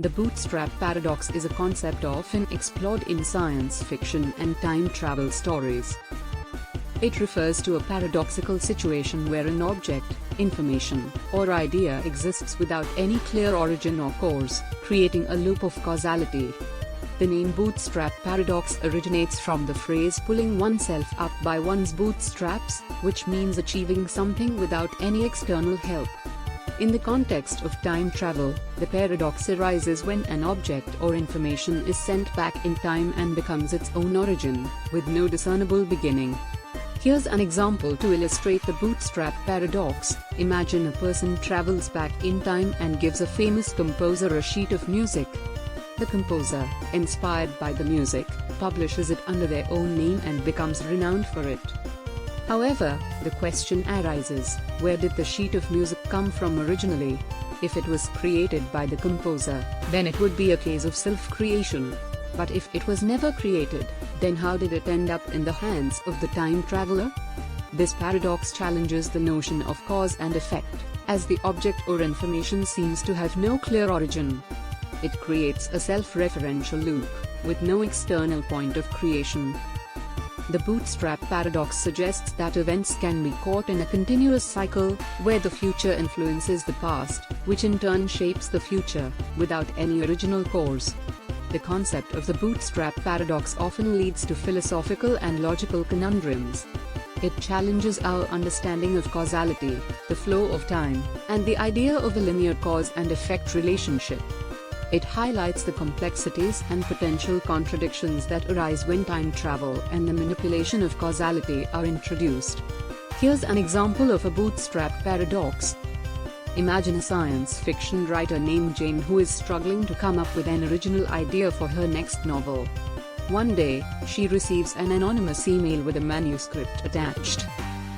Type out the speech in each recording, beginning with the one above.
The bootstrap paradox is a concept often explored in science fiction and time travel stories. It refers to a paradoxical situation where an object, information, or idea exists without any clear origin or cause, creating a loop of causality. The name bootstrap paradox originates from the phrase pulling oneself up by one's bootstraps, which means achieving something without any external help. In the context of time travel, the paradox arises when an object or information is sent back in time and becomes its own origin, with no discernible beginning. Here's an example to illustrate the bootstrap paradox. Imagine a person travels back in time and gives a famous composer a sheet of music. The composer, inspired by the music, publishes it under their own name and becomes renowned for it. However, the question arises, where did the sheet of music come from originally? If it was created by the composer, then it would be a case of self-creation. But if it was never created, then how did it end up in the hands of the time traveler? This paradox challenges the notion of cause and effect, as the object or information seems to have no clear origin. It creates a self-referential loop, with no external point of creation. The bootstrap paradox suggests that events can be caught in a continuous cycle, where the future influences the past, which in turn shapes the future, without any original cause. The concept of the bootstrap paradox often leads to philosophical and logical conundrums. It challenges our understanding of causality, the flow of time, and the idea of a linear cause and effect relationship. It highlights the complexities and potential contradictions that arise when time travel and the manipulation of causality are introduced. Here's an example of a bootstrap paradox. Imagine a science fiction writer named Jane who is struggling to come up with an original idea for her next novel. One day, she receives an anonymous email with a manuscript attached.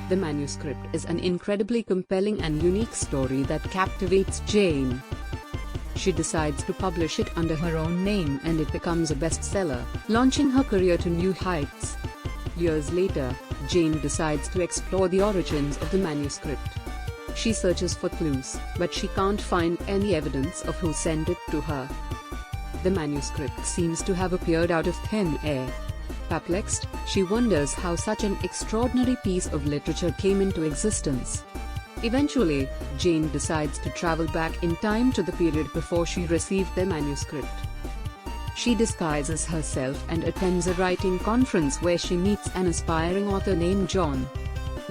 The manuscript is an incredibly compelling and unique story that captivates Jane. She decides to publish it under her own name and it becomes a bestseller, launching her career to new heights. Years later, Jane decides to explore the origins of the manuscript. She searches for clues, but she can't find any evidence of who sent it to her. The manuscript seems to have appeared out of thin air. Perplexed, she wonders how such an extraordinary piece of literature came into existence. Eventually, Jane decides to travel back in time to the period before she received the manuscript. She disguises herself and attends a writing conference where she meets an aspiring author named John.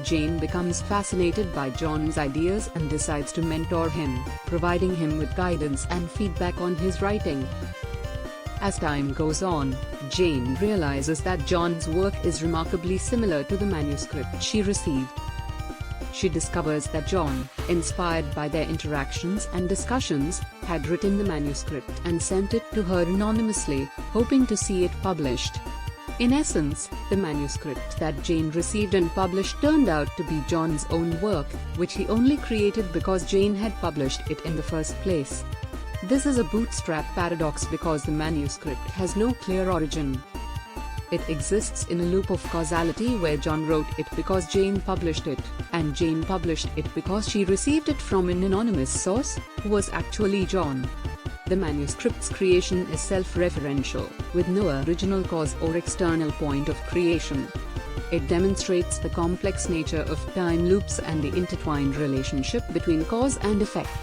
Jane becomes fascinated by John's ideas and decides to mentor him, providing him with guidance and feedback on his writing. As time goes on, Jane realizes that John's work is remarkably similar to the manuscript she received. She discovers that John, inspired by their interactions and discussions, had written the manuscript and sent it to her anonymously, hoping to see it published. In essence, the manuscript that Jane received and published turned out to be John's own work, which he only created because Jane had published it in the first place. This is a bootstrap paradox because the manuscript has no clear origin. It exists in a loop of causality where John wrote it because Jane published it, and Jane published it because she received it from an anonymous source, who was actually John. The manuscript's creation is self-referential, with no original cause or external point of creation. It demonstrates the complex nature of time loops and the intertwined relationship between cause and effect.